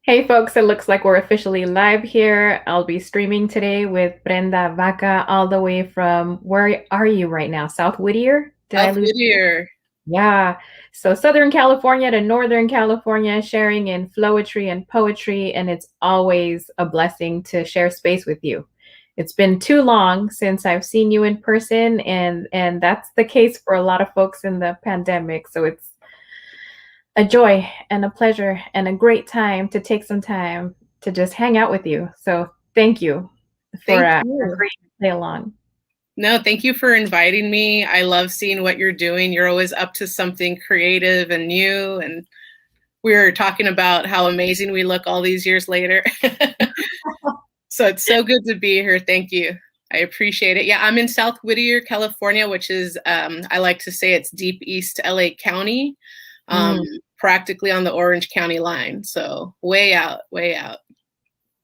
Hey folks, it looks like we're officially live here. I'll be streaming today with Brenda Vaca all the way from, where are you right now? South Whittier? Did I South lose? Whittier. Yeah. So Southern California to Northern California, sharing in flowetry and poetry, and it's always a blessing to share space with you. It's been too long since I've seen you in person, and that's the case for a lot of folks in the pandemic. So it's a joy and a pleasure and a great time to take some time to just hang out with you. So thank you for Thank you. agreeing to play along. No, thank you for inviting me. I love seeing what you're doing. You're always up to something creative and new. And we were talking about how amazing we look all these years later. So it's so good to be here. Thank you. I appreciate it. Yeah, I'm in South Whittier, California, which is, I like to say it's deep East LA County, practically on the Orange County line. So way out, way out.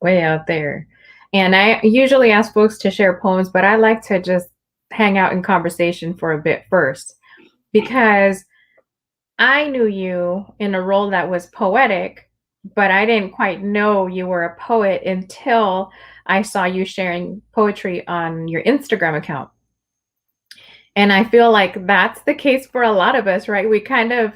Way out there. And I usually ask folks to share poems, but I like to just hang out in conversation for a bit first, because I knew you in a role that was poetic, but I didn't quite know you were a poet until I saw you sharing poetry on your Instagram account. And I feel like that's the case for a lot of us, right? We kind of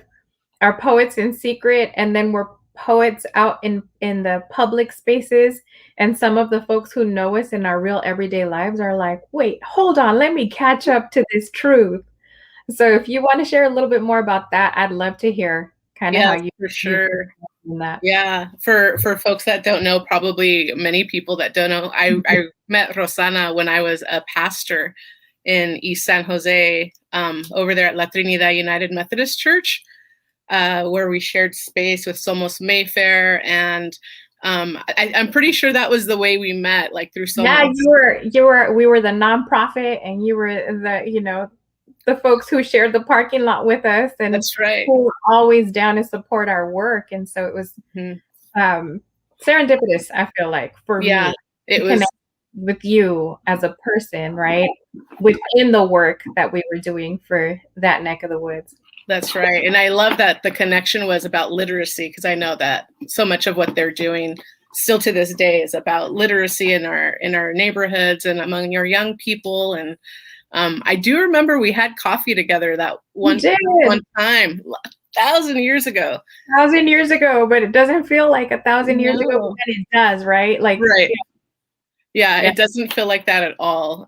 are poets in secret, and then we're poets out in the public spaces. And some of the folks who know us in our real everyday lives are like, wait, hold on, let me catch up to this truth. So if you want to share a little bit more about that, I'd love to hear kind of how Yeah, for sure. that. Yeah, for folks that don't know, probably many people that don't know, I met Rosanna when I was a pastor in East San Jose, over there at La Trinidad United Methodist Church, where we shared space with Somos Mayfair, and I'm pretty sure that was the way we met, like through Somos. Yeah, we were the nonprofit, and you were the folks who shared the parking lot with us, and that's right, who were always down to support our work. And so it was serendipitous, I feel like, for me. It was with you as a person, right? Within the work that we were doing for that neck of the woods. That's right. And I love that the connection was about literacy, because I know that so much of what they're doing still to this day is about literacy in our neighborhoods and among your young people. And I do remember we had coffee together that one time, 1,000 years ago. 1,000 years ago, but it doesn't feel like 1,000 years ago, but it does, right? Like, right. Yeah, it doesn't feel like that at all.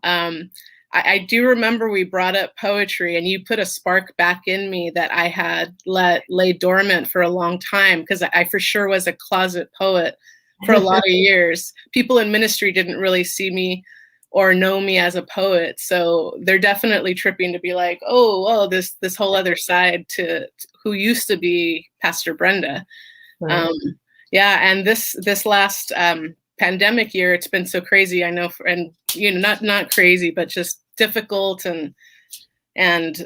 I do remember we brought up poetry, and you put a spark back in me that I had let lay dormant for a long time, because I for sure was a closet poet for a lot of years. People in ministry didn't really see me or know me as a poet, so they're definitely tripping to be like, oh, this whole other side to who used to be Pastor Brenda. Right. And this last pandemic year, it's been so crazy. I know, and not crazy, but just difficult and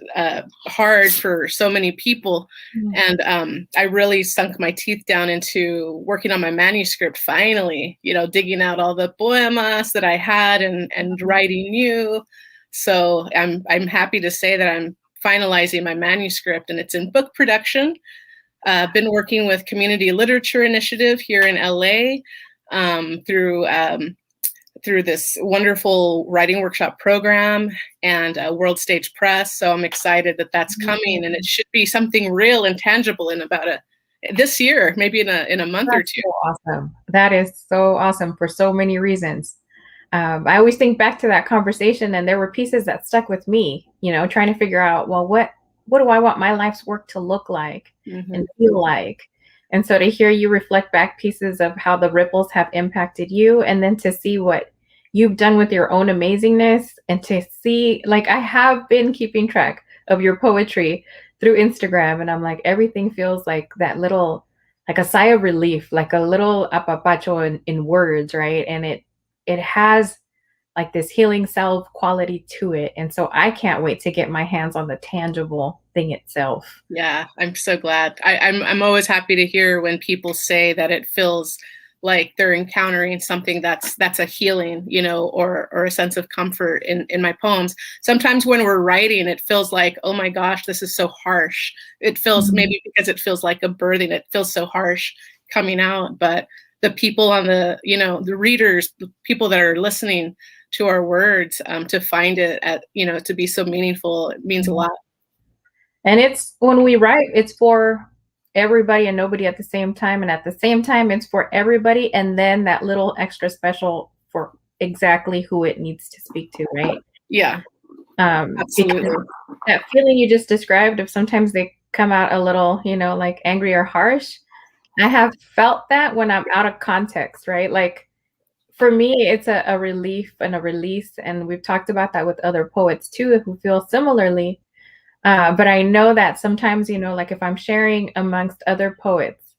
hard for so many people. And I really sunk my teeth down into working on my manuscript. Finally, digging out all the poemas that I had and writing new. So I'm happy to say that I'm finalizing my manuscript, and it's in book production. Been working with Community Literature Initiative here in LA. Through this wonderful writing workshop program and World Stage Press. So I'm excited that that's coming, and it should be something real and tangible in about this year, maybe in a month or two. So awesome. That is so awesome for so many reasons. I always think back to that conversation, and there were pieces that stuck with me, trying to figure out, well, what do I want my life's work to look like and feel like? And so to hear you reflect back pieces of how the ripples have impacted you, and then to see what you've done with your own amazingness, and to see, like, I have been keeping track of your poetry through Instagram, and I'm like, everything feels like that little, like a sigh of relief, like a little apapacho in words, right? And it has like this healing salve quality to it. And so I can't wait to get my hands on the tangible thing itself. Yeah, I'm so glad. I'm always happy to hear when people say that it feels like they're encountering something that's a healing, you know, or a sense of comfort in my poems. Sometimes when we're writing, it feels like, oh my gosh, this is so harsh. It feels, maybe because it feels like a birthing, it feels so harsh coming out. But the people on the, you know, the readers, the people that are listening to our words, to find it at, you know, to be so meaningful, it means a lot. And it's, when we write, it's for everybody and nobody at the same time. And at the same time, it's for everybody. And then that little extra special for exactly who it needs to speak to, right? Yeah, absolutely. That feeling you just described of sometimes they come out a little, you know, like angry or harsh. I have felt that when I'm out of context, right? Like for me, it's a relief and a release. And we've talked about that with other poets too, who feel similarly. But I know that sometimes, you know, like if I'm sharing amongst other poets,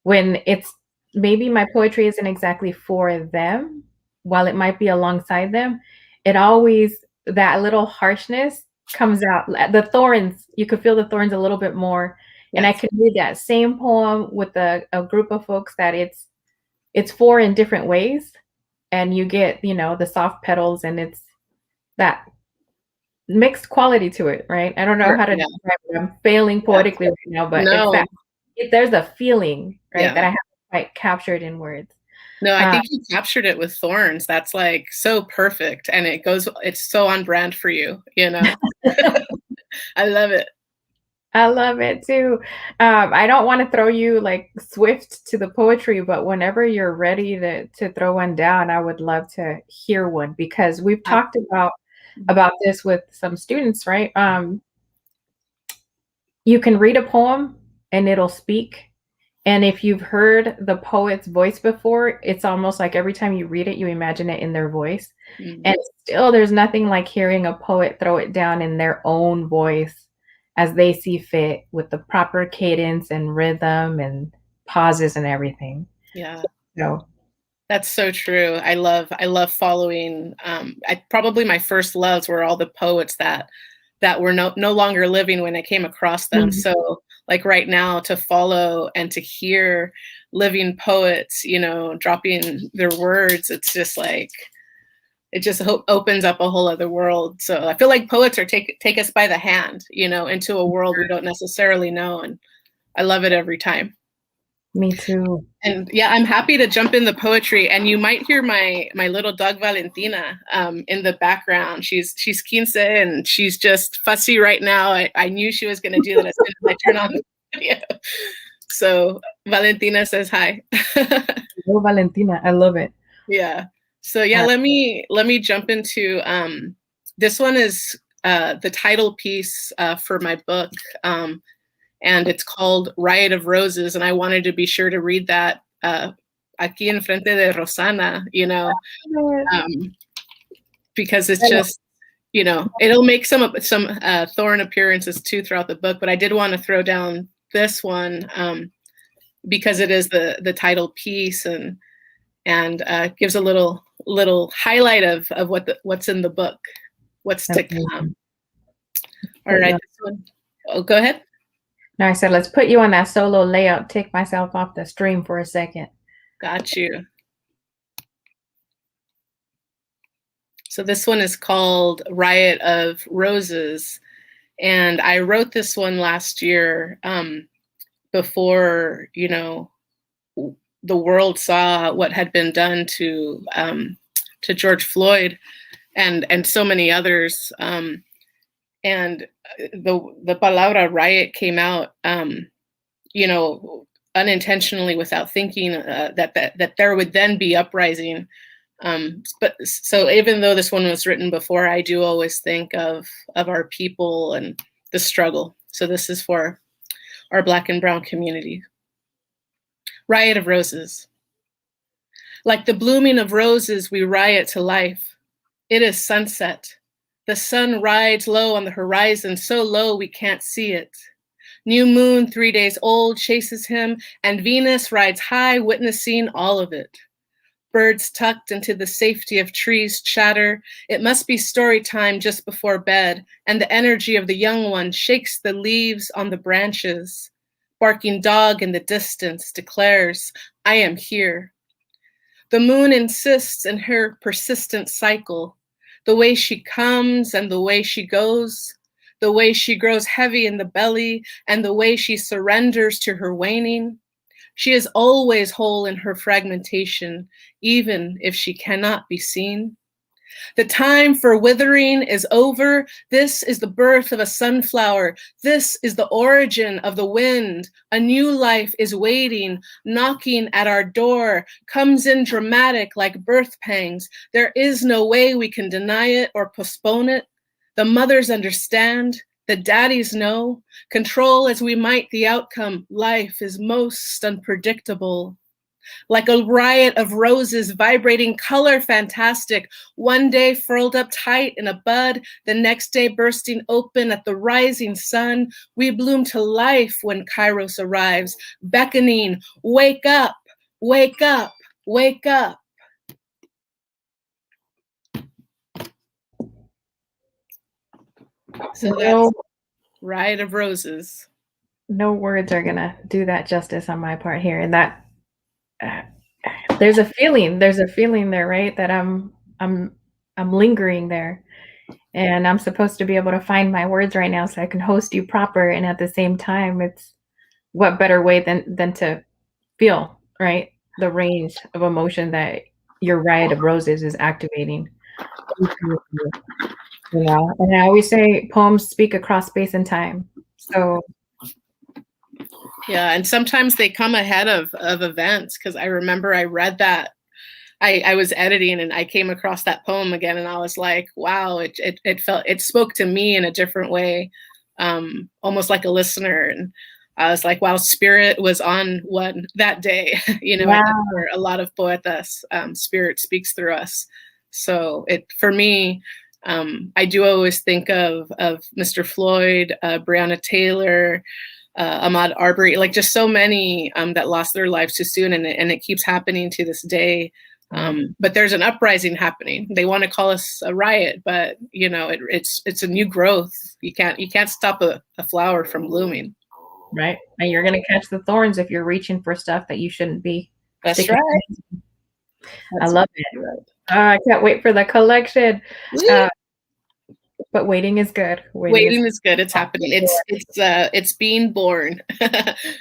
when it's maybe my poetry isn't exactly for them, while it might be alongside them, it always, that little harshness comes out. The thorns, you could feel the thorns a little bit more. Yes. And I could read that same poem with a group of folks that it's for in different ways. And you get, you know, the soft petals, and it's that mixed quality to it, right? I don't know how to describe it. I'm failing poetically right now, but it's that there's a feeling, right, that I haven't quite captured in words. No, I think you captured it with thorns. That's like so perfect, and it's so on brand for you, you know. I love it. I love it too. I don't want to throw you like swift to the poetry, but whenever you're ready to throw one down, I would love to hear one, because we've talked about this with some students, right? You can read a poem and it'll speak. And if you've heard the poet's voice before, it's almost like every time you read it, you imagine it in their voice. And still, there's nothing like hearing a poet throw it down in their own voice as they see fit, with the proper cadence and rhythm and pauses and everything. Yeah. So that's so true. I love following. Probably my first loves were all the poets that were no longer living when I came across them. So like right now, to follow and to hear living poets, you know, dropping their words, it's just like, it just opens up a whole other world. So I feel like poets are take us by the hand, you know, into a world we don't necessarily know. And I love it every time. Me too. And yeah, I'm happy to jump in the poetry. And you might hear my little dog Valentina in the background. She's 15 and she's just fussy right now. I knew she was going to do that as soon as I turn on the video. So Valentina says hi. Hello, Valentina. I love it. Yeah. So yeah, let me jump into this one is the title piece for my book. And it's called Riot of Roses. And I wanted to be sure to read that aquí en frente de Rosanna, you know, because it's just, you know, it'll make some thorn appearances too throughout the book. But I did want to throw down this one because it is the title piece and gives a little highlight of what's in the book, what's to come. All right, this one. Oh, go ahead. No, I said, let's put you on that solo layout. Take myself off the stream for a second. Got you. So this one is called Riot of Roses. And I wrote this one last year before, you know, the world saw what had been done to George Floyd and so many others. And the palabra riot came out, you know, unintentionally, without thinking that there would then be uprising. But so even though this one was written before, I do always think of our people and the struggle. So this is for our Black and Brown community. Riot of Roses. Like the blooming of roses, we riot to life. It is sunset. The sun rides low on the horizon, so low we can't see it. New moon, 3 days old, chases him, and Venus rides high, witnessing all of it. Birds tucked into the safety of trees chatter. It must be story time just before bed, and the energy of the young one shakes the leaves on the branches. Barking dog in the distance declares, I am here. The moon insists in her persistent cycle, the way she comes and the way she goes, the way she grows heavy in the belly and the way she surrenders to her waning. She is always whole in her fragmentation, even if she cannot be seen. The time for withering is over. This is the birth of a sunflower. This is the origin of the wind. A new life is waiting, knocking at our door, comes in dramatic like birth pangs. There is no way we can deny it or postpone it. The mothers understand. The daddies know. Control as we might the outcome, life is most unpredictable. Like a riot of roses, vibrating color fantastic, one day furled up tight in a bud, the next day bursting open at the rising sun. We bloom to life when Kairos arrives, beckoning, wake up, wake up, wake up. So that's Riot of Roses. No words are gonna do that justice on my part here. And that there's a feeling there, right? That I'm lingering there. And I'm supposed to be able to find my words right now so I can host you proper. And at the same time, it's what better way than to feel, right? The range of emotion that your Riot of Roses is activating. You know, and I always say poems speak across space and time. So yeah, and sometimes they come ahead of events, because I remember I read that. I was editing and I came across that poem again and I was like, wow, it spoke to me in a different way, almost like a listener. And I was like, wow, spirit was on one that day. You know, wow. For a lot of poetas, spirit speaks through us. So for me, I do always think of Mr. Floyd, Breonna Taylor, Ahmaud Arbery, like just so many that lost their lives too soon, and it keeps happening to this day. But there's an uprising happening. They want to call us a riot, but you know, it's a new growth. You can't stop a flower from blooming. Right, and you're gonna catch the thorns if you're reaching for stuff that you shouldn't be. That's right. I love it. Right. I can't wait for the collection. But waiting is good. Waiting is good. It's happening. It's being born.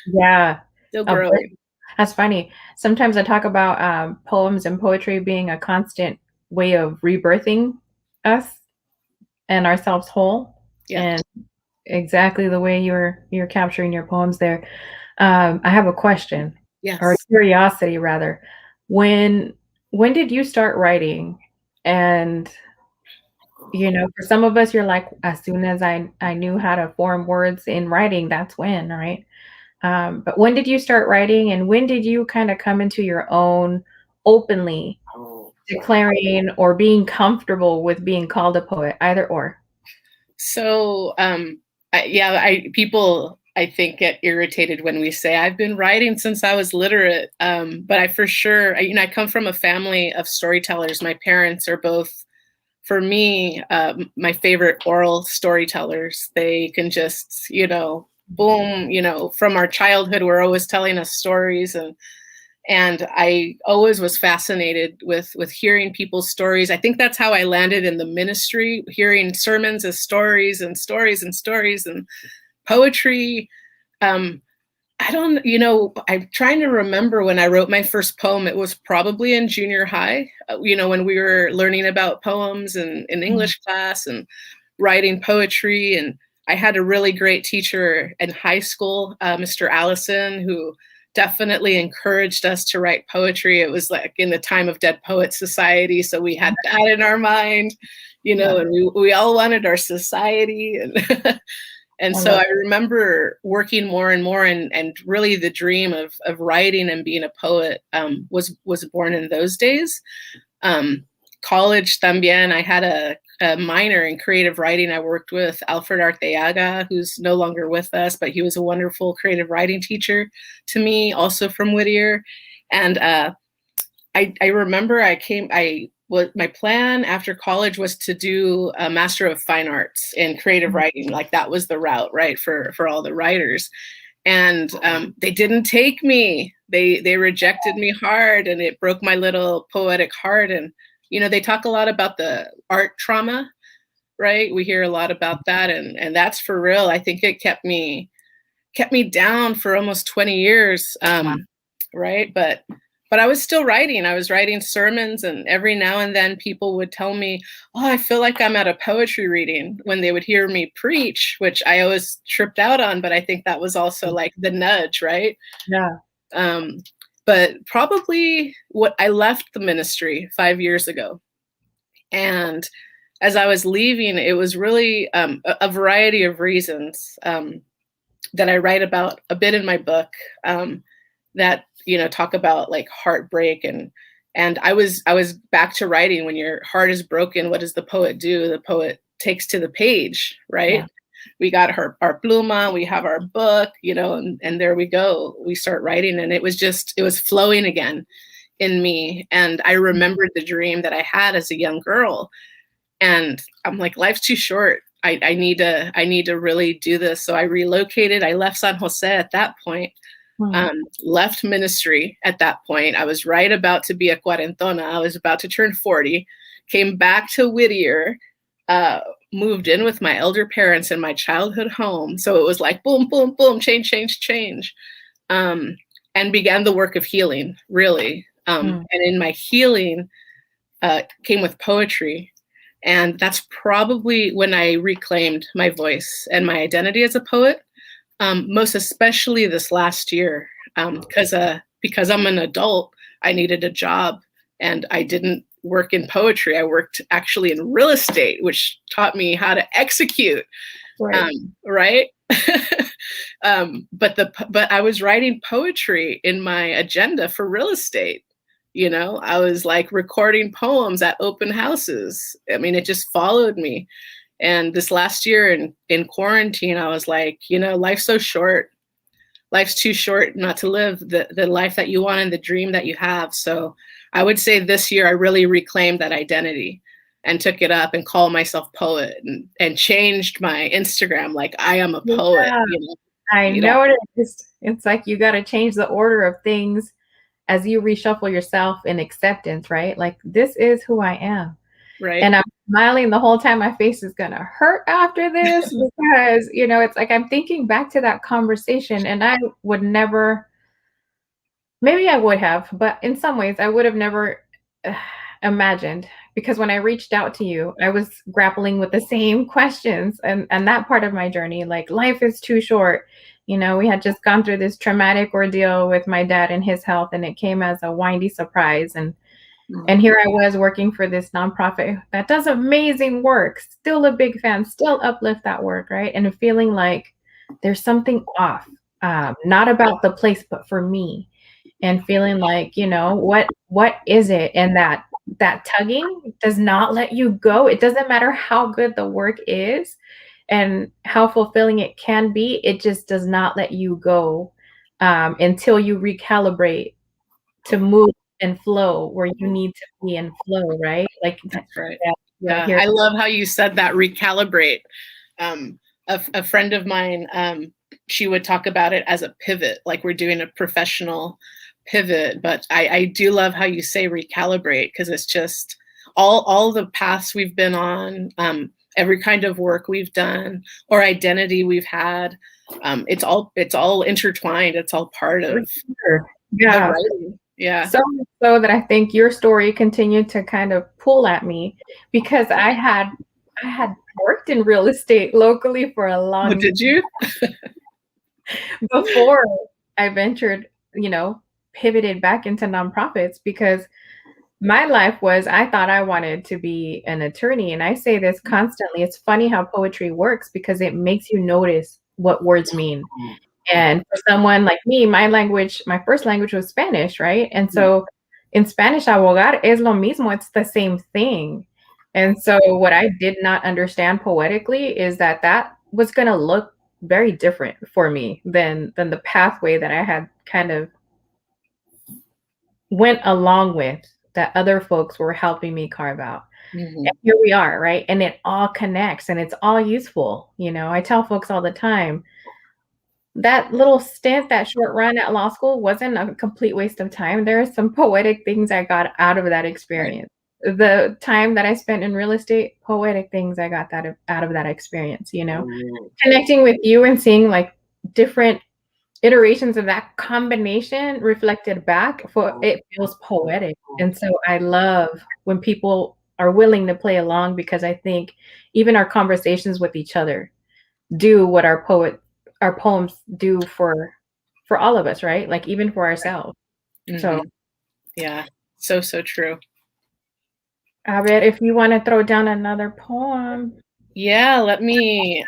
Yeah. Still growing. That's funny. Sometimes I talk about poems and poetry being a constant way of rebirthing us and ourselves whole. Yeah. And exactly the way you're capturing your poems there. I have a question. Yes. Or a curiosity rather. When did you start writing? And you know, for some of us, you're like, as soon as I knew how to form words in writing, that's when, right? But when did you start writing, and when did you kind of come into your own openly declaring or being comfortable with being called a poet, either or? So, people, I think, get irritated when we say I've been writing since I was literate. But I for sure, I come from a family of storytellers. My parents are both, for me, my favorite oral storytellers. They can just, boom, from our childhood, we're always telling us stories. And I always was fascinated with hearing people's stories. I think that's how I landed in the ministry, hearing sermons as stories and stories and stories and poetry. I'm trying to remember when I wrote my first poem. It was probably in junior high, when we were learning about poems and in English class and writing poetry. And I had a really great teacher in high school, Mr. Allison, who definitely encouraged us to write poetry. It was like in the time of Dead Poets Society. So we had that in our mind, and we all wanted our society. And so I remember working more and more, and really the dream of writing and being a poet was born in those days. College también, I had a minor in creative writing. I worked with Alfred Arteaga, who's no longer with us, but he was a wonderful creative writing teacher to me, also from Whittier. And I remember my plan after college was to do a Master of Fine Arts in creative writing. Like that was the route, right, for all the writers. And they didn't take me. they rejected me hard, and it broke my little poetic heart. And they talk a lot about the art trauma, right? We hear a lot about that, and that's for real. I think it kept me down for almost 20 years. Right? But I was still writing. I was writing sermons, and every now and then people would tell me, "Oh, I feel like I'm at a poetry reading," when they would hear me preach, which I always tripped out on, but I think that was also like the nudge, right? Yeah. But probably what I left the ministry 5 years ago. And as I was leaving, it was really a variety of reasons that I write about a bit in my book, that talk about like heartbreak, and I was back to writing. When your heart is broken, what does the poet do? The poet takes to the page, right? Yeah. We got our pluma, we have our book, and there we go. We start writing, and it was flowing again in me. And I remembered the dream that I had as a young girl, and I'm like, life's too short. I need to really do this. So I relocated. I left San Jose at that point. Left ministry at that point. I was right about to be a cuarentona. I was about to turn 40. Came back to Whittier. Moved in with my elder parents in my childhood home. So it was like boom, boom, boom, change, change, change. And began the work of healing, really. And in my healing came with poetry. And that's probably when I reclaimed my voice and my identity as a poet, most especially this last year, because I'm an adult, I needed a job, and I didn't work in poetry. I worked actually in real estate, which taught me how to execute. Right. But I was writing poetry in my agenda for real estate. I was like recording poems at open houses. I mean, it just followed me. And this last year in quarantine, I was like, life's so short. Life's too short not to live the life that you want and the dream that you have. So I would say this year I really reclaimed that identity and took it up and called myself poet, and changed my Instagram like I am a poet. Yeah. I noticed. It's like you got to change the order of things as you reshuffle yourself in acceptance, right? Like, this is who I am. Right. And I'm smiling the whole time. My face is going to hurt after this because, it's like I'm thinking back to that conversation, and I would never, maybe I would have, but in some ways I would have never imagined, because when I reached out to you, I was grappling with the same questions, and that part of my journey, like, life is too short. We had just gone through this traumatic ordeal with my dad and his health, and it came as a windy surprise. And here I was working for this nonprofit that does amazing work, still a big fan, still uplift that work, right? And feeling like there's something off, not about the place, but for me. And feeling like, what is it? And that tugging does not let you go. It doesn't matter how good the work is and how fulfilling it can be. It just does not let you go until you recalibrate to move and flow where you need to be and flow, right? Like, that's right. Yeah. I love how you said that, recalibrate. A friend of mine, she would talk about it as a pivot, like we're doing a professional pivot. But I do love how you say recalibrate, because it's just all the paths we've been on, every kind of work we've done or identity we've had. It's all intertwined. It's all part of the writing. Yeah. So that I think your story continued to kind of pull at me, because I had worked in real estate locally for a long time. Did you? Before I ventured, pivoted back into nonprofits, because my life was, I thought I wanted to be an attorney. And I say this constantly. It's funny how poetry works, because it makes you notice what words mean. And for someone like me, my first language was Spanish, right? And so in Spanish, abogar es lo mismo. It's the same thing. And so what I did not understand poetically is that was going to look very different for me than the pathway that I had kind of went along with, that other folks were helping me carve out. And here we are, right? And it all connects, and it's all useful. I tell folks all the time, that little stint, that short run at law school wasn't a complete waste of time. There are some poetic things I got out of that experience. The time that I spent in real estate, poetic things I got that out of that experience, you know. Connecting with you and seeing like different iterations of that combination reflected back, for it feels poetic. And so I love when people are willing to play along, because I think even our conversations with each other do what our poems do for all of us, right? Like even for ourselves. So yeah, so true. I bet if you want to throw down another poem. Yeah, let me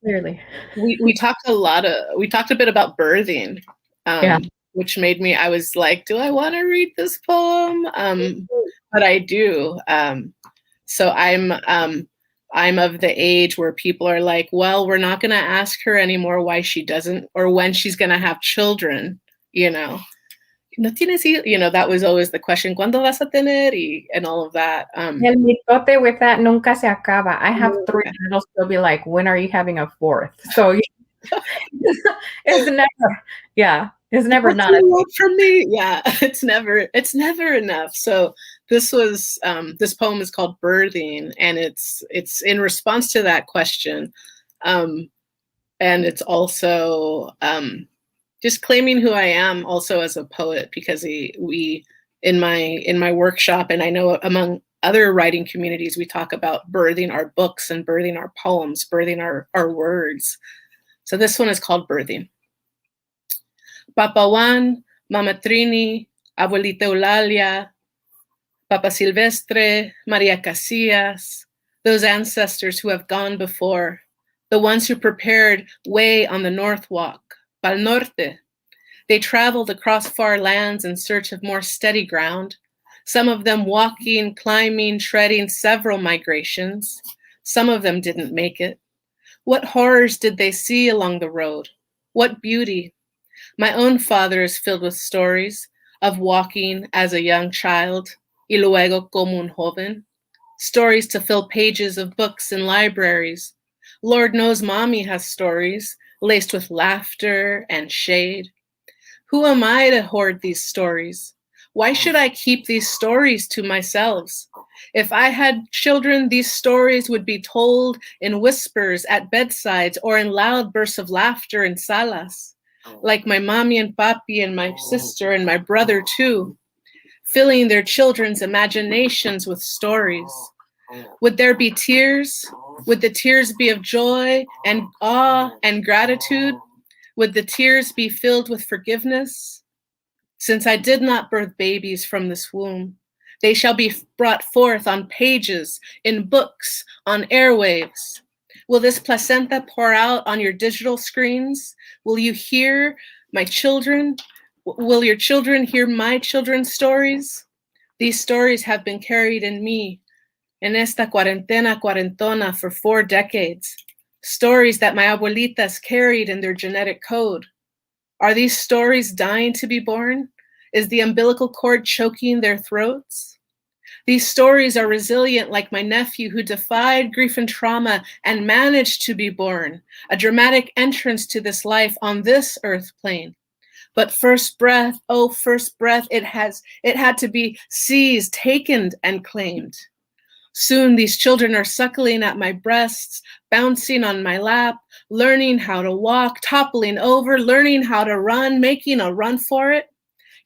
Clearly. we talked a bit about birthing. Yeah. Which made me, I was like, do I want to read this poem? But I do. So I'm of the age where people are like, well, we're not going to ask her anymore why she doesn't, or when she's going to have children, you know. No tienes, you know, that was always the question, ¿cuándo vas a tener? And all of that. El mitote with that nunca se acaba. I have 3, and it'll still be like, when are you having a 4th? So it's never, it's never not for me. Yeah, it's never enough. So this was this poem is called Birthing, and it's in response to that question, and it's also just claiming who I am also as a poet, because we in my workshop, and I know among other writing communities, we talk about birthing our books and birthing our poems, birthing our words. So this one is called Birthing. Papa Juan, Mama Trini, Abuelita Eulalia, Papa Silvestre, Maria Casillas, those ancestors who have gone before, the ones who prepared way on the North Walk, Pal Norte. They traveled across far lands in search of more steady ground, some of them walking, climbing, treading several migrations. Some of them didn't make it. What horrors did they see along the road? What beauty? My own father is filled with stories of walking as a young child, y luego como un joven, stories to fill pages of books in libraries. Lord knows mommy has stories laced with laughter and shade. Who am I to hoard these stories? Why should I keep these stories to myself? If I had children, these stories would be told in whispers at bedsides or in loud bursts of laughter in salas, like my mommy and papi and my sister and my brother too, filling their children's imaginations with stories. Would there be tears? Would the tears be of joy and awe and gratitude? Would the tears be filled with forgiveness? Since I did not birth babies from this womb, they shall be brought forth on pages, in books, on airwaves. Will this placenta pour out on your digital screens? Will you hear my children? Will your children hear my children's stories? These stories have been carried in me, en esta cuarentona for 4 decades. Stories that my abuelitas carried in their genetic code. Are these stories dying to be born? Is the umbilical cord choking their throats? These stories are resilient, like my nephew who defied grief and trauma and managed to be born, a dramatic entrance to this life on this earth plane. But first breath, oh, first breath, it had to be seized, taken, and claimed. Soon these children are suckling at my breasts, bouncing on my lap, learning how to walk, toppling over, learning how to run, making a run for it.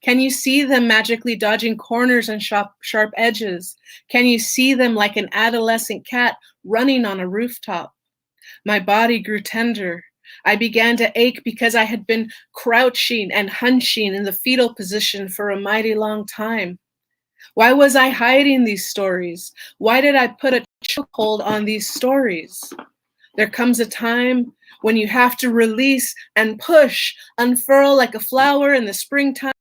Can you see them magically dodging corners and sharp edges? Can you see them like an adolescent cat running on a rooftop? My body grew tender. I began to ache because I had been crouching and hunching in the fetal position for a mighty long time. Why was I hiding these stories? Why did I put a chokehold on these stories? There comes a time when you have to release and push, unfurl like a flower in the springtime,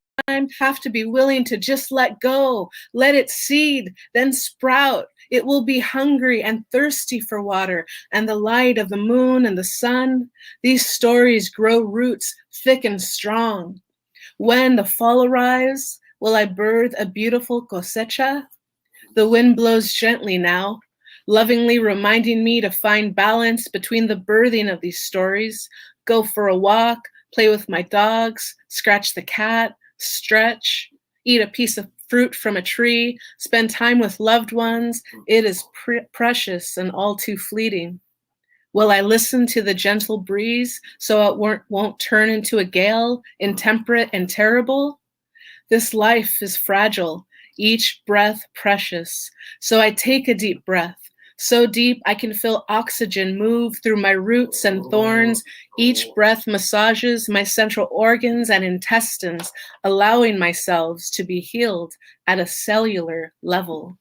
have to be willing to just let go, let it seed, then sprout. It will be hungry and thirsty for water and the light of the moon and the sun. These stories grow roots thick and strong. When the fall arrives, will I birth a beautiful cosecha? The wind blows gently now, lovingly reminding me to find balance between the birthing of these stories, go for a walk, play with my dogs, scratch the cat, stretch, eat a piece of fruit from a tree, spend time with loved ones. It is precious and all too fleeting. Will I listen to the gentle breeze so it won't turn into a gale, intemperate and terrible? This life is fragile, each breath precious. So I take a deep breath, so deep I can feel oxygen move through my roots and thorns. Each breath massages my central organs and intestines, allowing myself to be healed at a cellular level.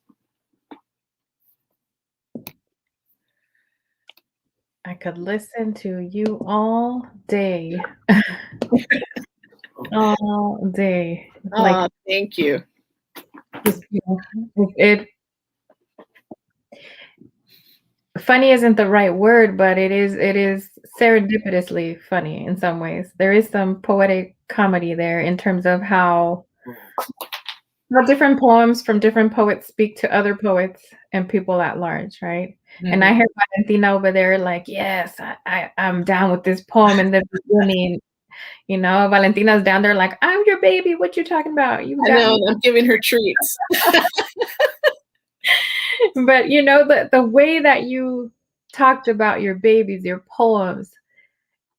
I could listen to you all day. All day. Like, thank you. Funny isn't the right word, but it is serendipitously funny in some ways. There is some poetic comedy there in terms of how different poems from different poets speak to other poets and people at large, right? Mm-hmm. And I hear Valentina over there like, yes, I'm down with this poem in the beginning. You know, Valentina's down there like, I'm your baby. What you talking about? I know, I'm giving her treats. But you know, the way that you talked about your babies, your poems,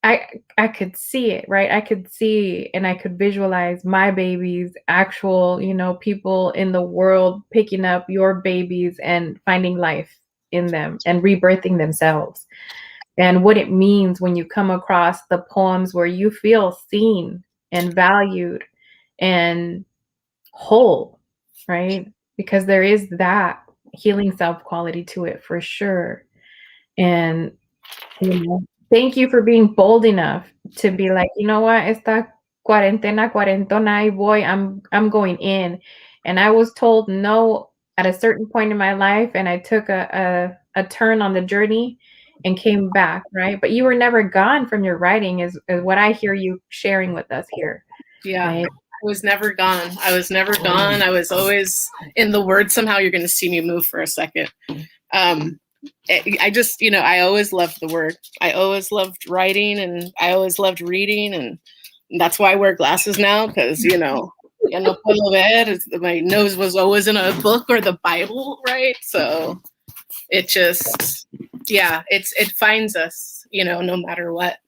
I could see it, right? I could see and I could visualize my babies, actual, you know, people in the world picking up your babies and finding life in them and rebirthing themselves. And what it means when you come across the poems where you feel seen and valued and whole, right? Because there is that healing self quality to it for sure. And you know, thank you for being bold enough to be like, you know what, esta cuarentona, y voy, I'm going in. And I was told no at a certain point in my life, and I took a turn on the journey and came back, right? But you were never gone from your writing, is what I hear you sharing with us here. Yeah. Right? I was never gone. I was never gone. I was always in the word. Somehow you're going to see me move for a second. I just, you know, I always loved the word. I always loved writing, and I always loved reading. And that's why I wear glasses now, because, you know, no puedo ver. My nose was always in a book or the Bible, right? So it just, yeah, it finds us, you know, no matter what.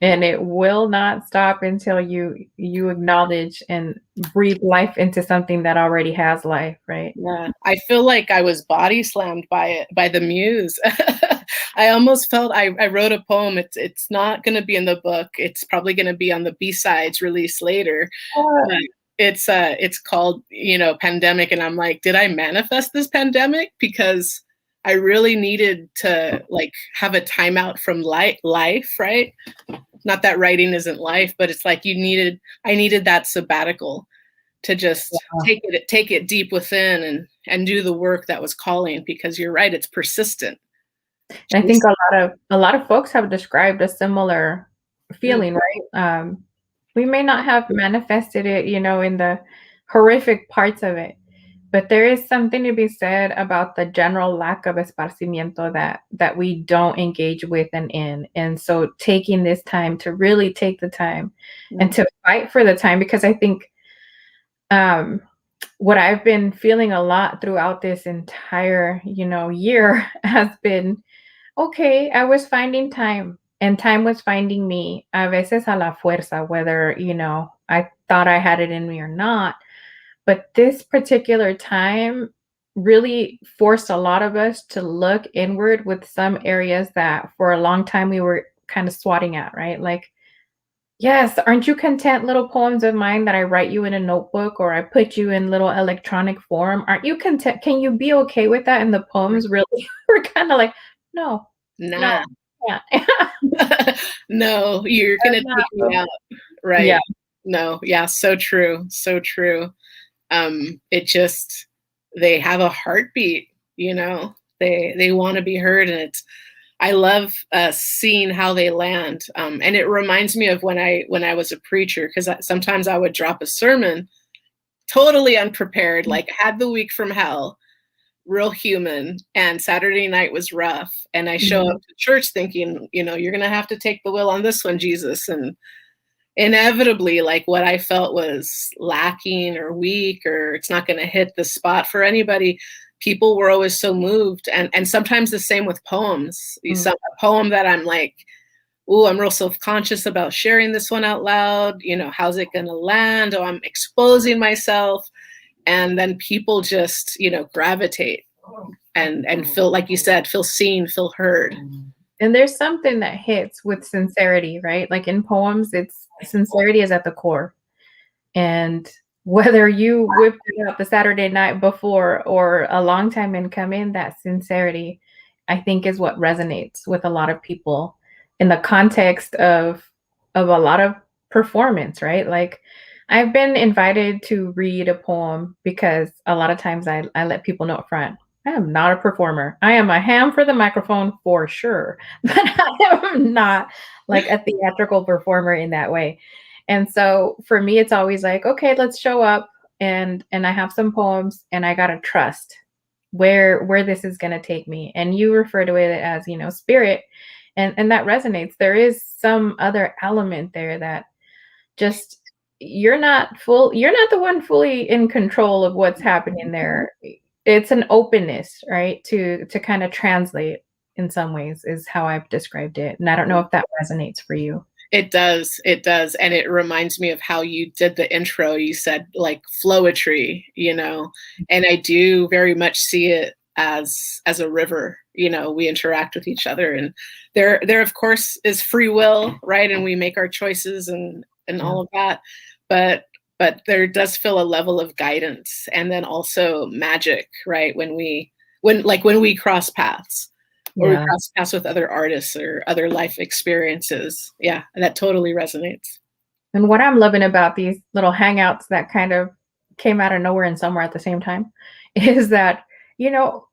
And it will not stop until you acknowledge and breathe life into something that already has life, right? Yeah. I feel like I was body slammed by it, by the muse. I almost felt I wrote a poem. It's not going to be in the book. It's probably going to be on the B-sides released later. It's called, you know, Pandemic. And I'm like, did I manifest this pandemic? Because I really needed to like have a timeout from life, right? Not that writing isn't life, but it's like I needed that sabbatical to just take it deep within and do the work that was calling, because you're right, it's persistent. And I think a lot of folks have described a similar feeling, right? We may not have manifested it, you know, in the horrific parts of it, but there is something to be said about the general lack of esparcimiento that we don't engage with and in. And so taking this time to really take the time and to fight for the time, because I think what I've been feeling a lot throughout this entire, you know, year has been, okay, I was finding time and time was finding me, a veces a la fuerza, whether, you know, I thought I had it in me or not. But this particular time really forced a lot of us to look inward with some areas that for a long time we were kind of swatting at, right? Like, yes, aren't you content, little poems of mine that I write you in a notebook or I put you in little electronic form? Aren't you content? Can you be okay with that? And the poems really were kind of like, no. Yeah. No, you're going to take me out. Right. Yeah. No. Yeah. So true. So true. It just, they have a heartbeat, you know, they want to be heard. And I love seeing how they land. And it reminds me of when I was a preacher, because sometimes I would drop a sermon totally unprepared, like I had the week from hell, real human, and Saturday night was rough, and I show up to church thinking, you know, you're gonna have to take the wheel on this one, Jesus. And inevitably, like, what I felt was lacking or weak, or it's not gonna hit the spot for anybody, people were always so moved. And sometimes the same with poems. A poem that I'm like, oh, I'm real self-conscious about sharing this one out loud. You know, how's it gonna land? Oh, I'm exposing myself. And then people just, you know, gravitate and feel, like you said, feel seen, feel heard. And there's something that hits with sincerity, right? Like in poems, it's sincerity is at the core. And whether you whipped it up the Saturday night before or a long time in coming, that sincerity, I think, is what resonates with a lot of people in the context of a lot of performance, right? Like I've been invited to read a poem because a lot of times I let people know up front, I am not a performer. I am a ham for the microphone for sure, but I am not like a theatrical performer in that way. And so for me, it's always like, okay, let's show up, and I have some poems, and I gotta trust where this is gonna take me. And you refer to it as, you know, spirit, and that resonates. There is some other element there that just you're not the one fully in control of what's happening there. It's an openness, right? To kind of translate in some ways is how I've described it. And I don't know if that resonates for you. It does. It does. And it reminds me of how you did the intro. You said like flowetry, you know, and I do very much see it as a river. You know, we interact with each other, and there of course is free will, right? And we make our choices and all of that. But there does feel a level of guidance, and then also magic, right? When we cross paths, or we cross paths with other artists or other life experiences. Yeah, that totally resonates. And what I'm loving about these little hangouts that kind of came out of nowhere and somewhere at the same time is that, you know,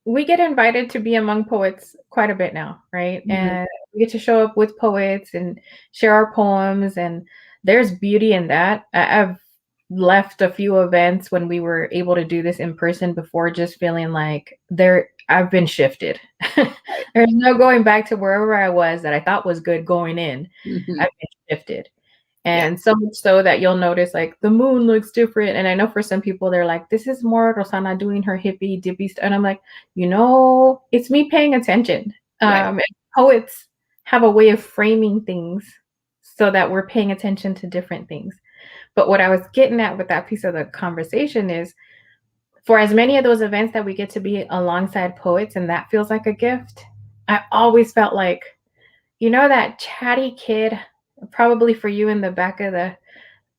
we get invited to be among poets quite a bit now, right? Mm-hmm. And we get to show up with poets and share our poems, and there's beauty in that. I've left a few events when we were able to do this in person before, just feeling like I've been shifted. There's no going back to wherever I was that I thought was good going in. Mm-hmm. I've been shifted. And so much so that you'll notice like the moon looks different. And I know for some people, they're like, this is more Rosanna doing her hippie dippy stuff. And I'm like, you know, it's me paying attention. And poets have a way of framing things so that we're paying attention to different things. But what I was getting at with that piece of the conversation is, for as many of those events that we get to be alongside poets, and that feels like a gift, I always felt like, you know, that chatty kid, probably for you in the back of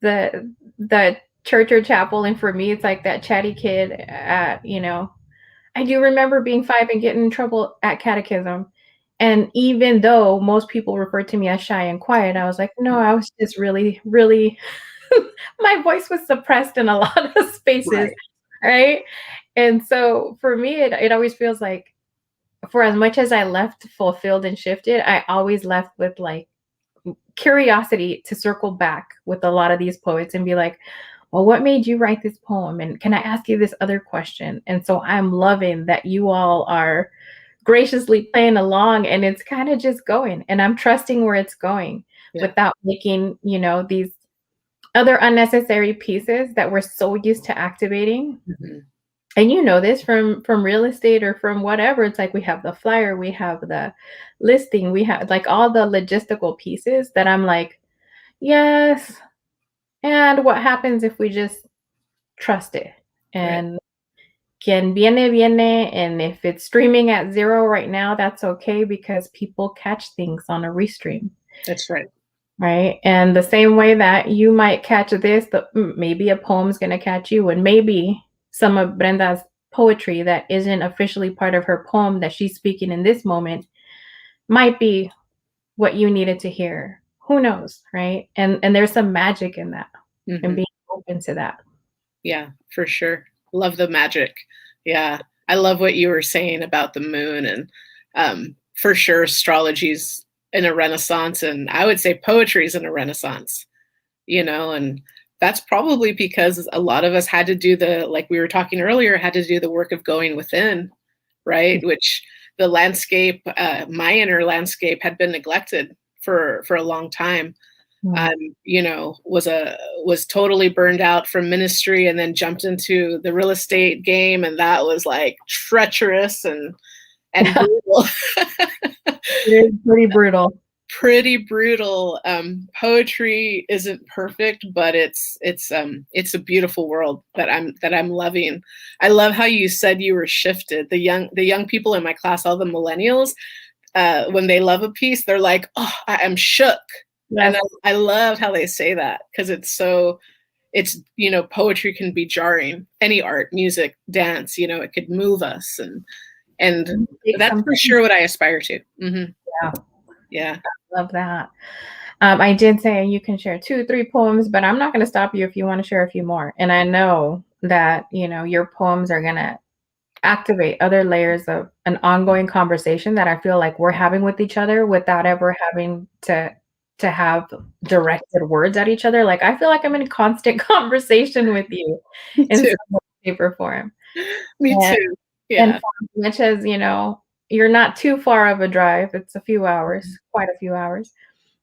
the church or chapel, and for me, it's like that chatty kid at, you know, I do remember being 5 and getting in trouble at catechism. And even though most people refer to me as shy and quiet, I was like, no, I was just really, really, my voice was suppressed in a lot of spaces, right? And so for me, it always feels like, for as much as I left fulfilled and shifted, I always left with like curiosity to circle back with a lot of these poets and be like, well, what made you write this poem? And can I ask you this other question? And so I'm loving that you all are graciously playing along, and it's kind of just going, and I'm trusting where it's going without making, you know, these other unnecessary pieces that we're so used to activating. Mm-hmm. And you know this from real estate or from whatever. It's like we have the flyer, we have the listing, we have like all the logistical pieces that I'm like, yes. And what happens if we just trust it? And quien viene, viene. And if it's streaming at 0 right now, that's okay, because people catch things on a restream. That's right. Right. And the same way that you might catch this, maybe a poem's going to catch you, and maybe some of Brenda's poetry that isn't officially part of her poem that she's speaking in this moment might be what you needed to hear. Who knows, right? And there's some magic in that, and being open to that. Yeah, for sure. Love the magic. Yeah. I love what you were saying about the moon, and for sure astrology's in a renaissance, and I would say poetry is in a renaissance, you know, and that's probably because a lot of us had to do like we were talking earlier, had to do the work of going within, right? Which the landscape, my inner landscape, had been neglected for a long time. You know, was totally burned out from ministry, and then jumped into the real estate game, and that was like treacherous and brutal. It is pretty brutal. Pretty brutal. Poetry isn't perfect, but it's a beautiful world that I'm loving. I love how you said you were shifted. The young people in my class, all the millennials, when they love a piece, they're like, "Oh, I am shook." Yes. And I love how they say that, because it's, you know, poetry can be jarring. Any art, music, dance, you know, it could move us, and that's for sure what I aspire to. Mm-hmm. Yeah. I love that. I did say you can share 2, 3 poems, but I'm not going to stop you if you want to share a few more. And I know that, you know, your poems are going to activate other layers of an ongoing conversation that I feel like we're having with each other without ever having to have directed words at each other. Like, I feel like I'm in a constant conversation with you in some shape or form. Me too. Yeah. And as much as, you know, you're not too far of a drive, it's a few hours, quite a few hours,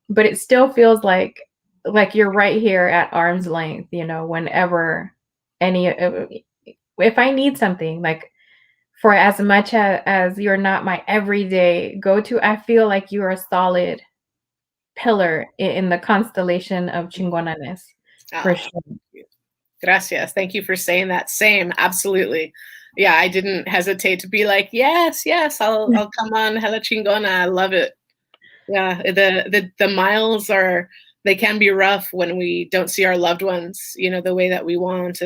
but it still feels like you're right here at arm's length, you know, whenever if I need something, like, for as much as you're not my everyday go-to, I feel like you are a solid pillar in the constellation of chingonanes, for sure. Gracias. Thank you for saying that. Same. Absolutely. Yeah, I didn't hesitate to be like, yes, I'll come on, Hella Chingona. I love it. Yeah, the miles they can be rough when we don't see our loved ones, you know, the way that we want,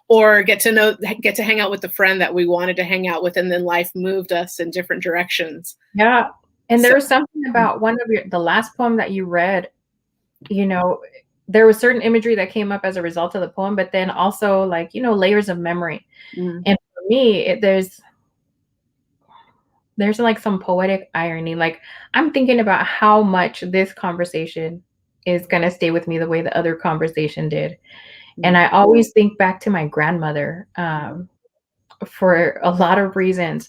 or get to hang out with the friend that we wanted to hang out with, and then life moved us in different directions. Yeah. And there was something about the last poem that you read, you know, there was certain imagery that came up as a result of the poem, but then also, like, you know, layers of memory. And for me, there's like some poetic irony. Like, I'm thinking about how much this conversation is going to stay with me the way the other conversation did. And I always think back to my grandmother for a lot of reasons.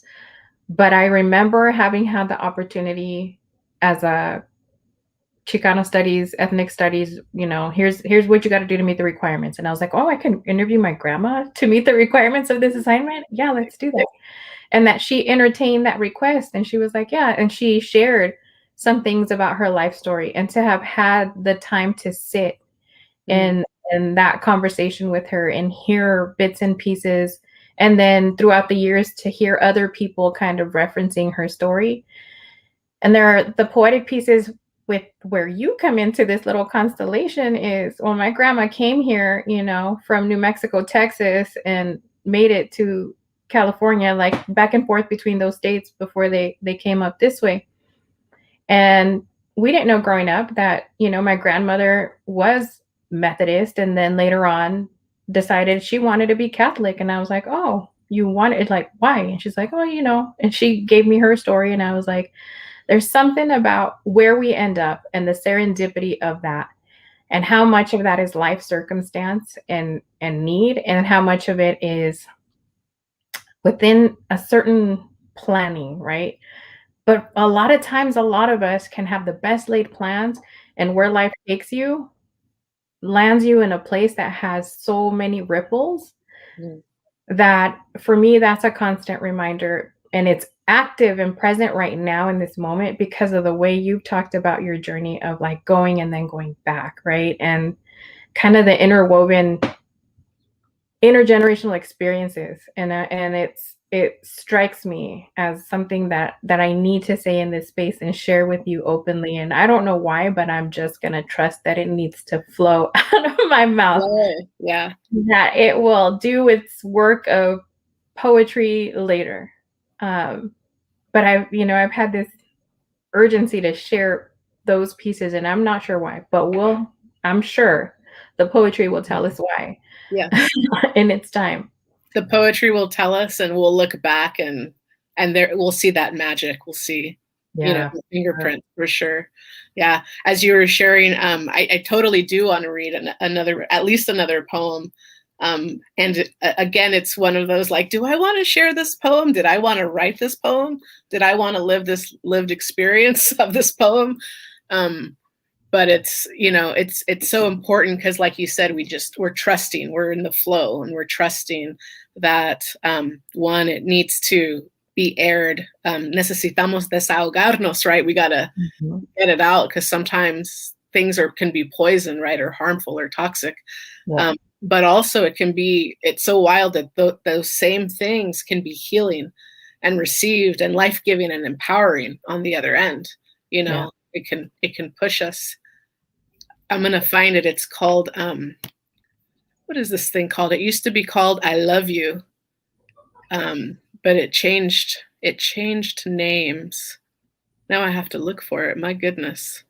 But I remember having had the opportunity as a Chicano studies, ethnic studies, you know, here's what you got to do to meet the requirements. And I was like, oh, I can interview my grandma to meet the requirements of this assignment. Yeah, let's do that. And that she entertained that request. And she was like, yeah. And she shared some things about her life story. And to have had the time to sit in that conversation with her and hear bits and pieces, and then throughout the years to hear other people kind of referencing her story. And there are the poetic pieces with where you come into this little constellation is when my grandma came here, you know, from New Mexico, Texas, and made it to California, like back and forth between those states before they came up this way. And we didn't know growing up that, you know, my grandmother was Methodist, and then later on decided she wanted to be Catholic. And I was like, oh, you wanted, like, why? And she's like, oh, you know, and she gave me her story. And I was like, there's something about where we end up and the serendipity of that, and how much of that is life circumstance and need, and how much of it is within a certain planning, right? But a lot of times, a lot of us can have the best laid plans, and where life takes you lands you in a place that has so many ripples that, for me, that's a constant reminder. And it's active and present right now in this moment because of the way you've talked about your journey of like going and then going back, right? And kind of the interwoven intergenerational experiences. And it strikes me as something that I need to say in this space and share with you openly. And I don't know why, but I'm just going to trust that it needs to flow out of my mouth. Yeah. That it will do its work of poetry later. But I've had this urgency to share those pieces, and I'm not sure why, but I'm sure the poetry will tell us why. Yeah. In its time. The poetry will tell us, and we'll look back and there we'll see that magic. We'll see. Yeah. The fingerprint for sure. Yeah. As you were sharing, I totally do want to read at least another poem. And again, it's one of those like, do I want to share this poem? Did I want to write this poem? Did I want to live this lived experience of this poem? But it's, it's so important because like you said, we're trusting, we're in the flow, and we're trusting that, one, it needs to be aired. Necesitamos desahogarnos, right? We got to get it out because sometimes things can be poison, right? Or harmful or toxic. Yeah. But also it's so wild that those same things can be healing and received and life-giving and empowering on the other end. Yeah. It can push us. I'm going to find it. It's called, what is this thing called? It used to be called I Love You. But it changed names. Now I have to look for it. My goodness.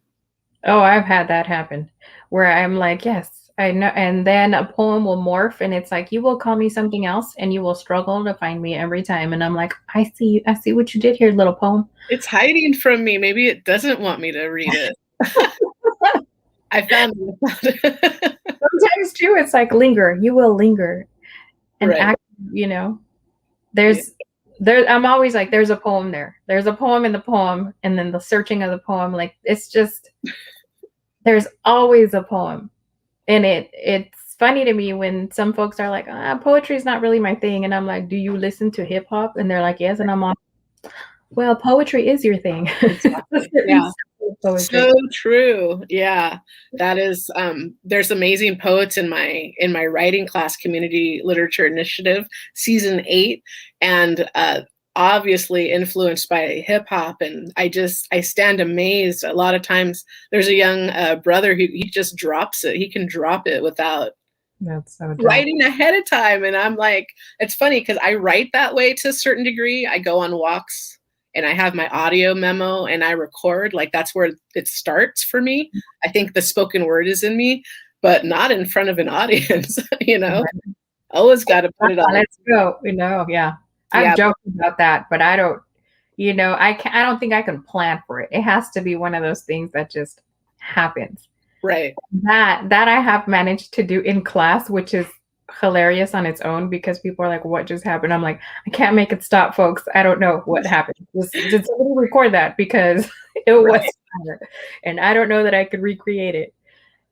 Oh, I've had that happen where I'm like, yes, I know. And then a poem will morph and it's like, you will call me something else and you will struggle to find me every time. And I'm like, I see what you did here, little poem. It's hiding from me. Maybe it doesn't want me to read it. I found it. Sometimes too, it's like linger. You will linger and right. act, I'm always like, there's a poem there. There's a poem in the poem, and then the searching of the poem. Like it's just, there's always a poem. And it's funny to me when some folks are like, poetry is not really my thing. And I'm like, do you listen to hip hop? And they're like, yes. And I'm on, well, poetry is your thing. Exactly. Yeah. So true. Yeah. That is, there's amazing poets in my writing class, Community Literature Initiative, season 8. And, obviously influenced by hip hop. And I stand amazed. A lot of times there's a young brother who he just drops it. He can drop it without writing ahead of time. And I'm like, it's funny because I write that way to a certain degree. I go on walks and I have my audio memo and I record. Like that's where it starts for me. I think the spoken word is in me, but not in front of an audience, Always got to put it on. Let's go, yeah. I've joked about that, but I don't, I don't think I can plan for it. It has to be one of those things that just happens. Right. That I have managed to do in class, which is hilarious on its own because people are like, what just happened? I'm like, I can't make it stop, folks. I don't know what happened. Did somebody record that? Because it was fire. And I don't know that I could recreate it.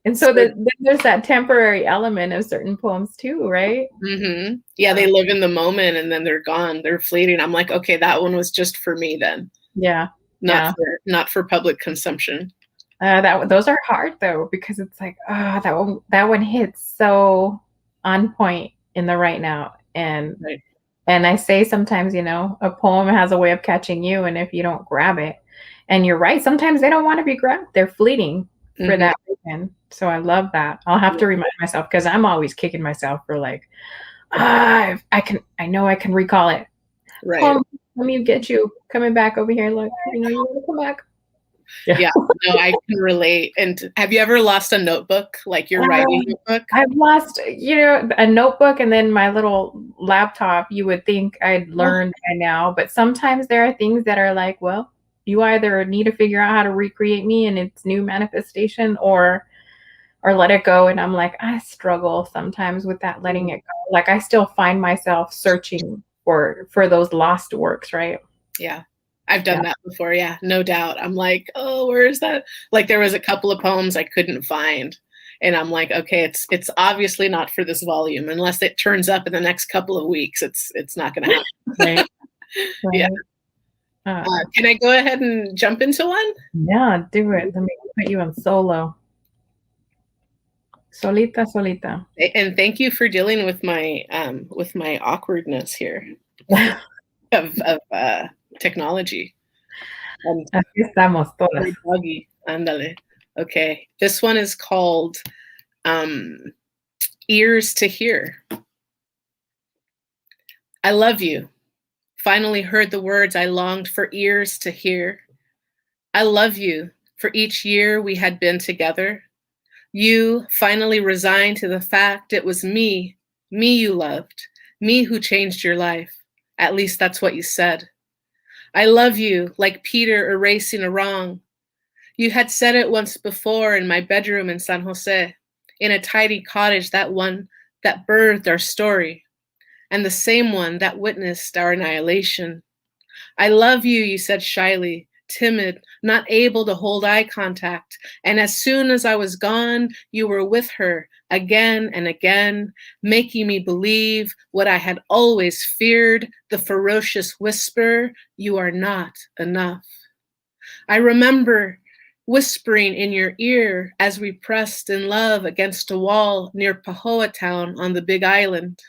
And so there's that temporary element of certain poems too, right? Mm-hmm. Yeah, they live in the moment and then they're gone. They're fleeting. I'm like, okay, that one was just for me then. Yeah. Not for public consumption. Those are hard though, because it's like, that one hits so on point in the right now. And I say sometimes, a poem has a way of catching you, and if you don't grab it, and you're right, sometimes they don't want to be grabbed. They're fleeting for that reason. So I love that. I'll have to remind myself because I'm always kicking myself for like, I know I can recall it. Right. Let me get you coming back over here. Look, you want to come back. Yeah, no, I can relate. And have you ever lost a notebook, like your writing notebook? I've lost, a notebook and then my little laptop. You would think I'd learned by now, but sometimes there are things that are like, well, you either need to figure out how to recreate me in its new manifestation or let it go. And I'm like, I struggle sometimes with that letting it go. Like I still find myself searching for those lost works, right? Yeah. I've done that before. Yeah, no doubt. I'm like, oh, where is that? Like there was a couple of poems I couldn't find. And I'm like, okay, it's obviously not for this volume. Unless it turns up in the next couple of weeks, it's not going to happen. Right. Yeah. Can I go ahead and jump into one? Yeah, do it. Let me put you on solo. Solita. And thank you for dealing with my awkwardness here of technology. Aquí estamos todas. Buggy. Ándale. Okay. This one is called Ears to Hear. I love you. Finally heard the words I longed for ears to hear. I love you for each year we had been together. You finally resigned to the fact it was me you loved, me who changed your life. At least that's what you said. I love you, like Peter erasing a wrong. You had said it once before in my bedroom in San Jose, in a tidy cottage, that one that birthed our story, and the same one that witnessed our annihilation. I love you, you said shyly, timid, not able to hold eye contact. And as soon as I was gone, you were with her again and again, making me believe what I had always feared, the ferocious whisper, you are not enough. I remember whispering in your ear as we pressed in love against a wall near Pahoa Town on the Big Island,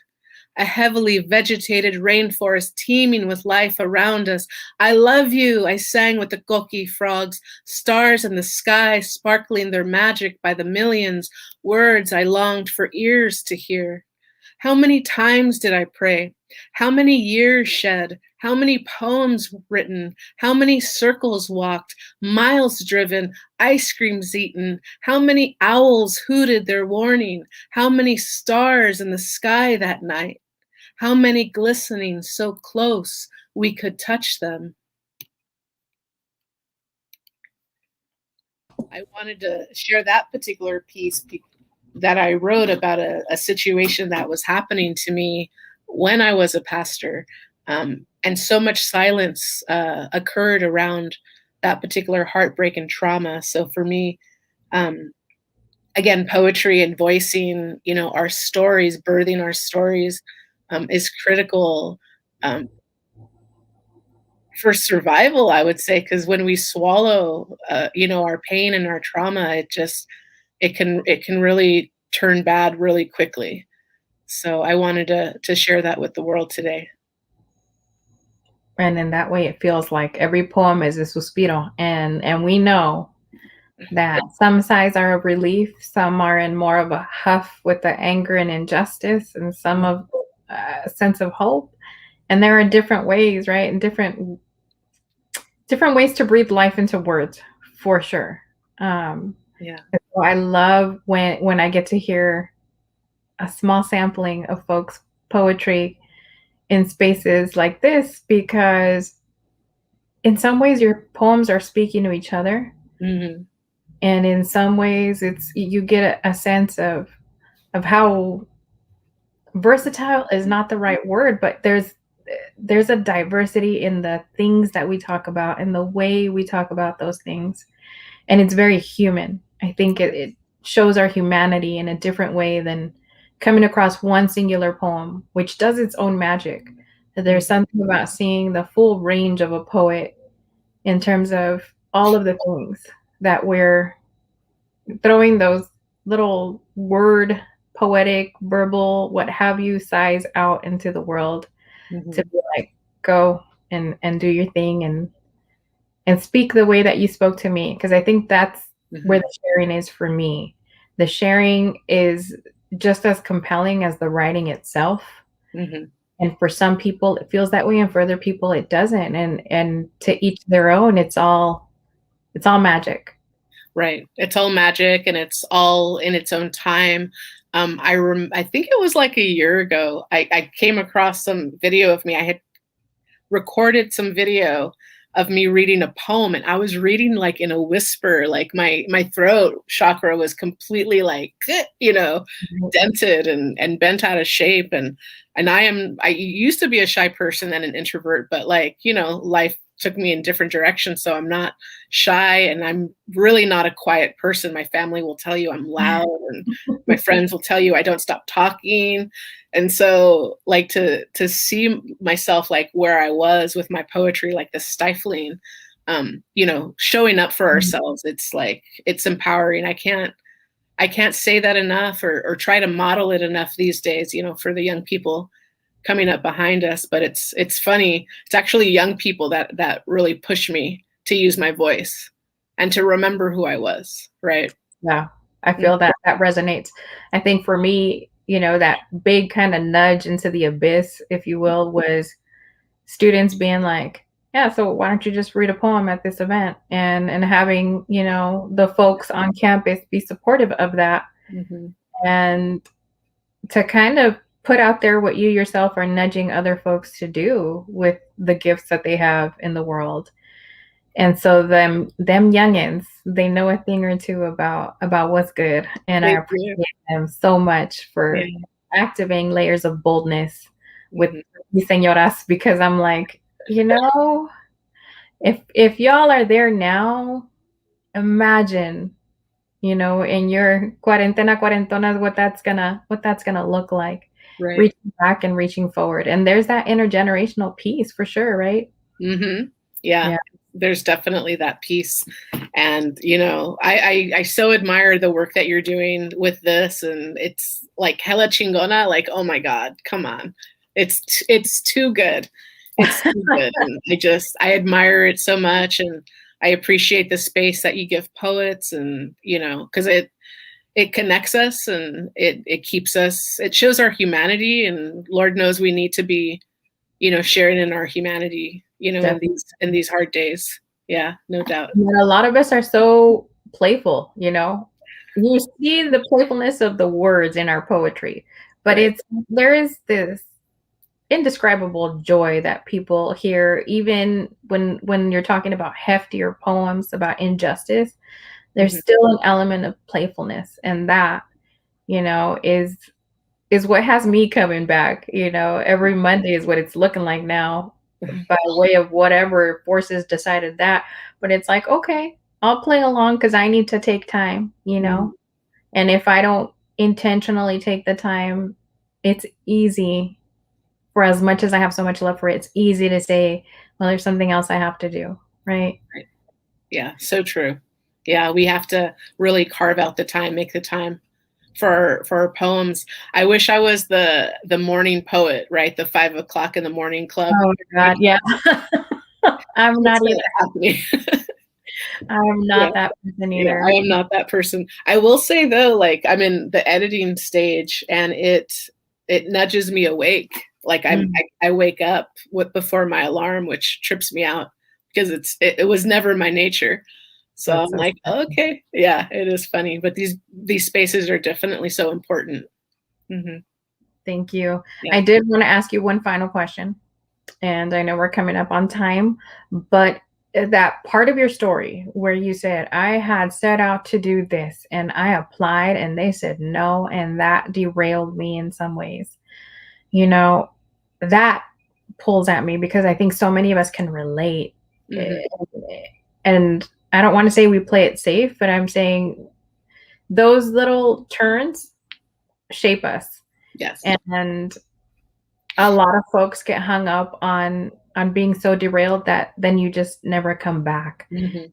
a heavily vegetated rainforest teeming with life around us. I love you, I sang with the koki frogs, stars in the sky sparkling their magic by the millions, words I longed for ears to hear. How many times did I pray? How many years shed? How many poems written? How many circles walked? Miles driven? Ice creams eaten? How many owls hooted their warning? How many stars in the sky that night? How many glistening so close we could touch them? I wanted to share that particular piece that I wrote about a situation that was happening to me when I was a pastor. And so much silence occurred around that particular heartbreak and trauma. So for me, again, poetry and voicing, our stories, birthing our stories, is critical for survival, I would say, because when we swallow, our pain and our trauma, it can really turn bad really quickly. So I wanted to share that with the world today. And in that way, it feels like every poem is a suspiro, and we know that some sighs are of relief, some are in more of a huff with the anger and injustice, and some of a sense of hope. And there are different ways, right? And different ways to breathe life into words, for sure. Yeah. So I love when I get to hear a small sampling of folks' poetry in spaces like this, because in some ways your poems are speaking to each other, Mhm. and in some ways it's you get a sense of how versatile is not the right word, but there's a diversity in the things that we talk about and the way we talk about those things, and it's very human. I think it shows our humanity in a different way than coming across one singular poem, which does its own magic. There's something about seeing the full range of a poet in terms of all of the things that we're throwing those little word, poetic, verbal, what have you, size out into the world to Mhm. be like, go and do your thing and speak the way that you spoke to me. Because I think that's where Mhm. the sharing is for me. The sharing is just as compelling as the writing itself. Mhm. And for some people it feels that way, and for other people it doesn't. And to each their own, it's all magic. Right. It's all magic and it's all in its own time. I think it was like a year ago, I came across some video of me. I had recorded some video of me reading a poem, and I was reading like in a whisper, like my throat chakra was completely like, dented and bent out of shape. And I used to be a shy person and an introvert, but like, life took me in different directions. So I'm not shy, and I'm really not a quiet person. My family will tell you I'm loud, and my friends will tell you I don't stop talking. And so like to see myself like where I was with my poetry, like the stifling, showing up for ourselves, it's like it's empowering. I can't say that enough, or try to model it enough these days, for the young people coming up behind us. But it's funny. It's actually young people that really push me to use my voice and to remember who I was. Right. Yeah, I Mm. feel that resonates. I think for me, that big kind of nudge into the abyss, if you will, was students being like, yeah, so why don't you just read a poem at this event, and having, the folks on campus be supportive of that, Mhm. and to kind of put out there what you yourself are nudging other folks to do with the gifts that they have in the world. And so them youngins, they know a thing or two about what's good. And I They appreciate do. them so much for Yeah. activating layers of boldness with Mhm. these senoras, because I'm like, if y'all are there now, imagine, in your cuarentonas, what that's gonna look like. Right. Reaching back and reaching forward. And there's that intergenerational piece for sure, right? Mm-hmm. Yeah. Yeah. There's definitely that piece. And, I so admire the work that you're doing with this. And it's like hella chingona, like, oh my God, come on. It's too good. It's too good. And I admire it so much. And I appreciate the space that you give poets and, because it connects us and it keeps us, it shows our humanity, and Lord knows we need to be, sharing in our humanity, in Definitely. these hard days. Yeah, no doubt. And a lot of us are so playful, You see the playfulness of the words in our poetry, but Right. there is this indescribable joy that people hear, even when you're talking about heftier poems about injustice. There's Mhm. still an element of playfulness, and that, is what has me coming back. Every Monday is what it's looking like now, by way of whatever forces decided that. But it's like, okay, I'll play along because I need to take time. Mhm. And if I don't intentionally take the time, it's easy, for as much as I have so much love for it, it's easy to say, well, there's something else I have to do, right? Right. Yeah, so true. Yeah, we have to really carve out the time, make the time for our poems. I wish I was the morning poet, right? The 5 o'clock in the morning club. Oh my God, yeah. I'm not It's either. not happening. I'm Yeah. not that person Yeah, I either. am not that person. I will say though, like I'm in the editing stage and it nudges me awake. Like Mm, I wake up before my alarm, which trips me out because it was never my nature. So that's I'm so like, funny. okay, yeah, it is funny, but these spaces are definitely so important. Hmm. Thank you. Yeah. I did want to ask you one final question, and I know we're coming up on time, but that part of your story where you said, I had set out to do this and I applied and they said no, and that derailed me in some ways. You know, that pulls at me because I think so many of us can relate. Hmm. Eh, And I don't want to say we play it safe, but I'm saying those little turns shape us. Yes. And a lot of folks get hung up on being so derailed that then you just never come back, Hmm.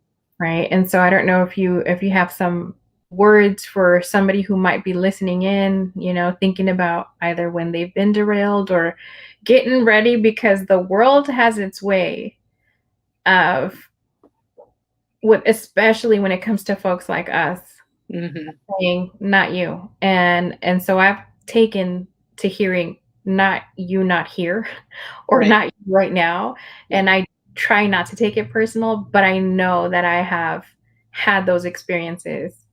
right? And so I don't know if you have some words for somebody who might be listening in, thinking about either when they've been derailed or getting ready, because the world has its way of, especially when it comes to folks like us, Hmm. saying not you. And so I've taken to hearing not you, not here, or Right. not you right now. Yeah. And I try not to take it personal, but I know that I have had those experiences,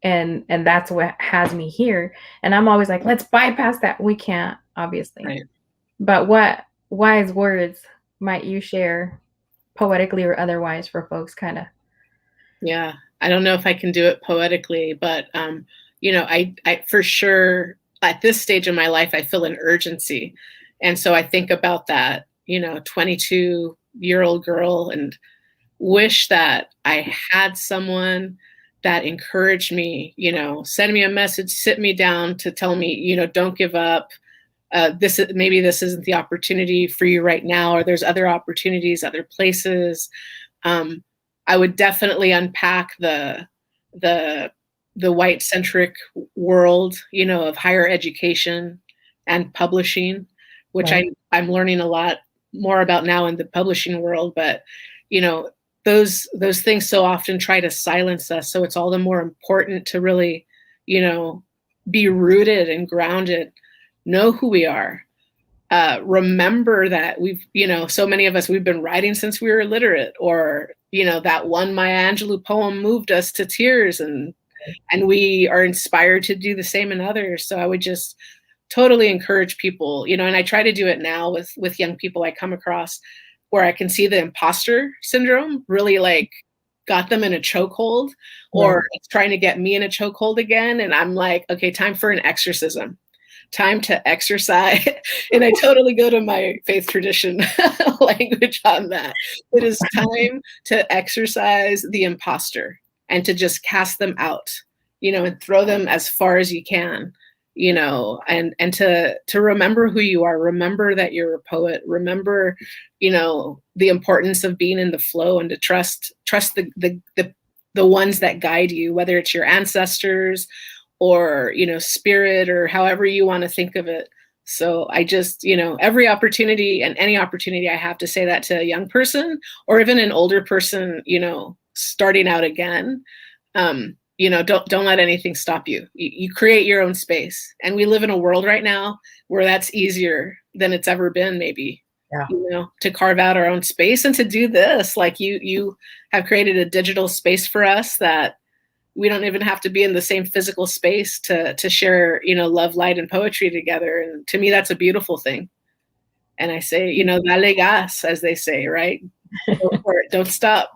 and that's what has me here. And I'm always like, let's bypass that. We can't, obviously. Right. But what wise words might you share, poetically or otherwise, for folks kind of? Yeah, I don't know if I can do it poetically, but I for sure at this stage of my life I feel an urgency, and so I think about that 22-year-old girl and wish that I had someone that encouraged me, send me a message, sit me down to tell me, don't give up. Maybe this isn't the opportunity for you right now, or there's other opportunities, other places. um, I would definitely unpack the the white centric world, of higher education and publishing, which Right. I'm learning a lot more about now in the publishing world. But you know, those things so often try to silence us. So it's all the more important to really, you know, be rooted and grounded, know who we are, remember that so many of us, we've been writing since we were illiterate, or, that one Maya Angelou poem moved us to tears, and we are inspired to do the same in others. So I would just totally encourage people, and I try to do it now with young people I come across, where I can see the imposter syndrome really like got them in a chokehold, or it's trying to get me in a chokehold again. And I'm like, okay, time for an exorcism, time to exercise. And I totally go to my faith tradition language on that. It is time to exercise the imposter and to just cast them out, and throw them as far as you can, and to remember who you are, remember that you're a poet, remember, the importance of being in the flow, and to trust the ones that guide you, whether it's your ancestors or, spirit, or however you want to think of it. So I just, every opportunity and any opportunity I have to say that to a young person, or even an older person, starting out again, don't let anything stop you. You create your own space. And we live in a world right now where that's easier than it's ever been, maybe, to carve out our own space and to do this. Like you have created a digital space for us that we don't even have to be in the same physical space to share, love, light, and poetry together. And to me, that's a beautiful thing. And I say, dale gas, as they say, right? Go for it. Don't stop.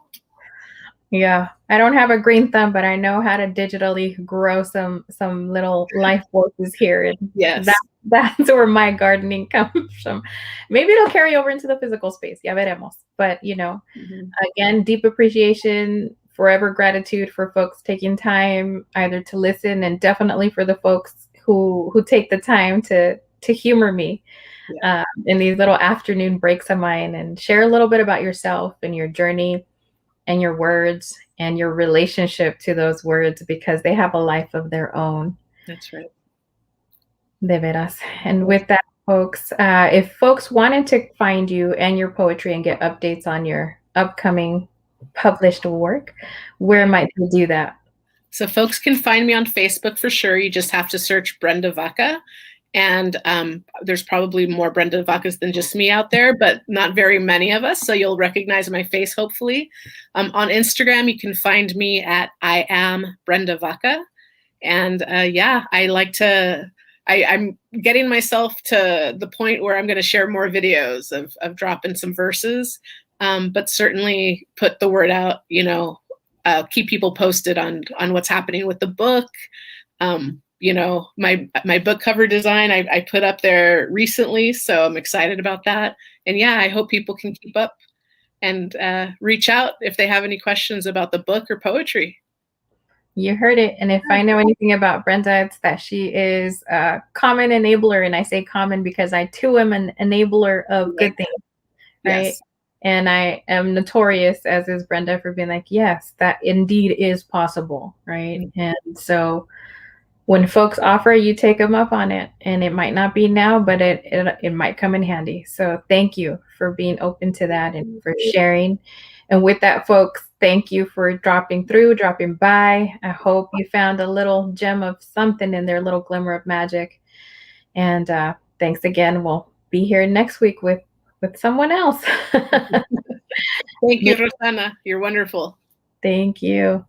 Yeah, I don't have a green thumb, but I know how to digitally grow some little life forces here. And yes, that's where my gardening comes from. Maybe it'll carry over into the physical space. Ya veremos. But again, deep appreciation, forever gratitude for folks taking time either to listen, and definitely for the folks who take the time to humor me in these little afternoon breaks of mine, and share a little bit about yourself and your journey and your words and your relationship to those words, because they have a life of their own. That's right. De veras. And with that, folks, if folks wanted to find you and your poetry and get updates on your upcoming published work, where might they do that? So folks can find me on Facebook for sure. You just have to search Brenda Vaca. And there's probably more Brenda Vacas than just me out there, but not very many of us. So you'll recognize my face, hopefully. On Instagram, you can find me at I am Brenda Vaca. And I like to, I'm getting myself to the point where I'm going to share more videos of dropping some verses, but certainly put the word out, keep people posted on what's happening with the book. My book cover design I put up there recently, so I'm excited about that. And I hope people can keep up and reach out if they have any questions about the book or poetry. You heard it. And if I know anything about Brenda, it's that she is a common enabler. And I say common because I too am an enabler of good things, right? Yes. And I am notorious, as is Brenda, for being like, yes, that indeed is possible, right? Mm-hmm. And so when folks offer, you take them up on it. And it might not be now, but it might come in handy. So thank you for being open to that and for sharing. And with that, folks, thank you for dropping by. I hope you found a little gem of something in there, a little glimmer of magic. And thanks again. We'll be here next week with someone else. Thank you, Rosanna. You're wonderful. Thank you.